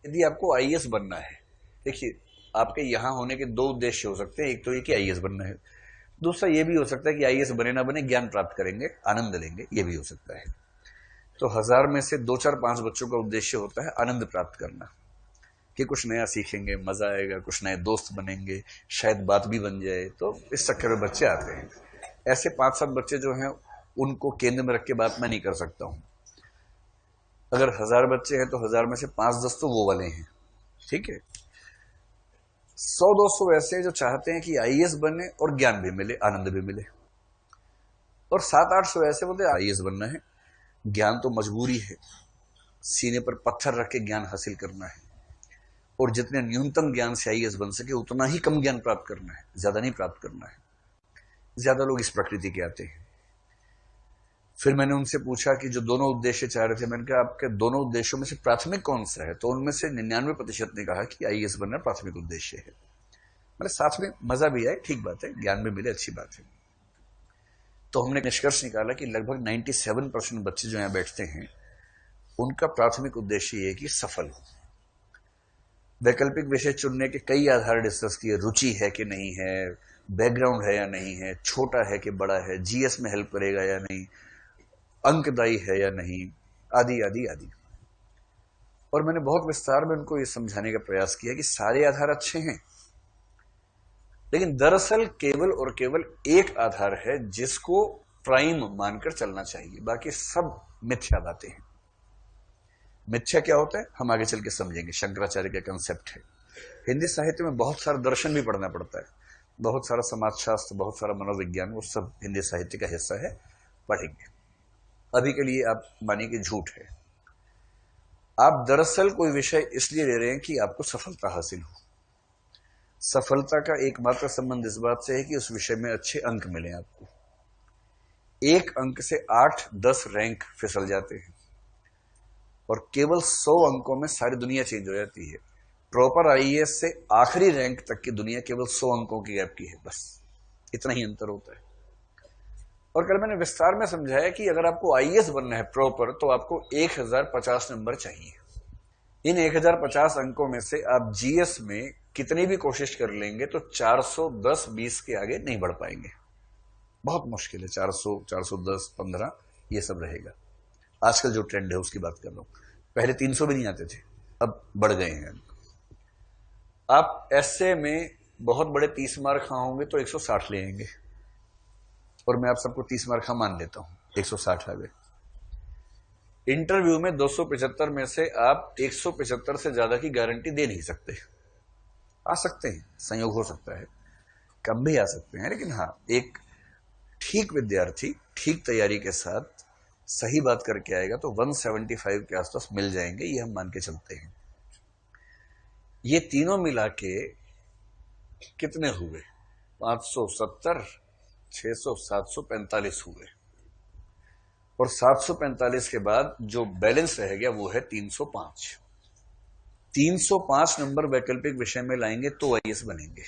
यदि आपको आईएएस बनना है, देखिए आपके यहां होने के दो उद्देश्य हो सकते हैं। एक तो ये कि आईएएस बनना है, दूसरा ये भी हो सकता है कि आईएएस बने ना बने ज्ञान प्राप्त करेंगे, आनंद लेंगे, ये भी हो सकता है। तो 1000 में से 2 4 5 बच्चों का उद्देश्य होता है आनंद प्राप्त करना, कि कुछ नया सीखेंगे, मजा आएगा, कुछ नए दोस्त बनेंगे, शायद बात भी बन जाए, तो इस चक्कर में बच्चे आते हैं। ऐसे 5 7 बच्चे जो हैं उनको केंद्र में रख के बात मैं नहीं कर सकता हूं। अगर 1000 बच्चे हैं तो 1000 में से 5 10 तो वो वाले हैं, ठीक है। 100 200 ऐसे हैं जो चाहते हैं कि आईएएस बने और ज्ञान भी मिले, आनंद भी मिले। और 7 8 सौ ऐसे बोलते आईएएस बनना है, ज्ञान तो मजबूरी है, सीने पर पत्थर रख के ज्ञान हासिल करना है, और जितने न्यूनतम ज्ञान से आईएएस बन सके उतना ही कम ज्ञान प्राप्त करना है, ज्यादा नहीं प्राप्त करना है। ज्यादा लोग इस प्रकृति के आते हैं। फिर मैंने उनसे पूछा कि जो दोनों उद्देश्य चाह रहे थे, मैंने कहा आपके दोनों उद्देश्यों में से प्राथमिक कौन सा है? तो उनमें से 99% ने कहा कि आईएएस बनना प्राथमिक उद्देश्य है। मैंने साथ में मजा भी आए, ठीक बात है, ज्ञान भी मिले, अच्छी बात है। तो हमने निष्कर्ष निकाला कि लगभग 97% बच्चे जो यहाँ बैठते हैं उनका प्राथमिक उद्देश्य ये है कि सफल हो। वैकल्पिक विषय चुनने के कई आधार डिस्कस किए, रुचि है कि नहीं है, बैकग्राउंड है या नहीं है, छोटा है कि बड़ा है, जीएस में हेल्प करेगा या नहीं, अंकदायी है या नहीं, आदि आदि आदि। और मैंने बहुत विस्तार में उनको ये समझाने का प्रयास किया कि सारे आधार अच्छे हैं, लेकिन दरअसल केवल और केवल एक आधार है जिसको प्राइम मानकर चलना चाहिए, बाकी सब मिथ्या बातें हैं। मिथ्या क्या होता है हम आगे चल के समझेंगे, शंकराचार्य का कंसेप्ट है। हिंदी साहित्य में बहुत सारा दर्शन भी पढ़ना पड़ता है, बहुत सारा समाजशास्त्र, बहुत सारा मनोविज्ञान, वो सब हिंदी साहित्य का हिस्सा है, पढ़ेंगे। अभी के लिए आप मानिए कि झूठ है। आप दरअसल कोई विषय इसलिए ले रहे हैं कि आपको सफलता हासिल हो। सफलता का एकमात्र संबंध इस बात से है कि उस विषय में अच्छे अंक मिले आपको। 1 अंक से 8 10 रैंक फिसल जाते हैं, और केवल 100 अंकों में सारी दुनिया चेंज हो जाती है। प्रॉपर आईएएस से आखिरी रैंक तक की दुनिया केवल 100 अंकों की गैप की है, बस इतना ही अंतर होता है। और कल मैंने विस्तार में समझाया कि अगर आपको आईएएस बनना है प्रॉपर, तो आपको 1050 नंबर चाहिए। इन 1050 अंकों में से आप जीएस में कितनी भी कोशिश कर लेंगे तो 410 20 के आगे नहीं बढ़ पाएंगे, बहुत मुश्किल है। 400 410 15 ये सब रहेगा। आजकल जो ट्रेंड है उसकी बात कर रहा हूं, पहले 300 भी नहीं आते थे, अब बढ़ गए हैं। आप एसए में बहुत बड़े 30 मार्क होंगे तो 160 ले आएंगे, और मैं आप सबको 30 मार्क मान लेता हूं, 160 आ गए। इंटरव्यू में 275 में से आप 175 से ज्यादा की गारंटी दे नहीं सकते। आ सकते हैं, संयोग हो सकता है, कम भी आ सकते हैं, लेकिन हाँ, एक ठीक विद्यार्थी ठीक तैयारी के साथ सही बात करके आएगा तो 175 के आसपास मिल जाएंगे, ये हम मान के चलते हैं। ये तीनों मिला के कितने हुए? 570 600 745 हुए, और 745 के बाद जो बैलेंस रह गया वो है 305। 305 नंबर वैकल्पिक विषय में लाएंगे तो आईएएस बनेंगे।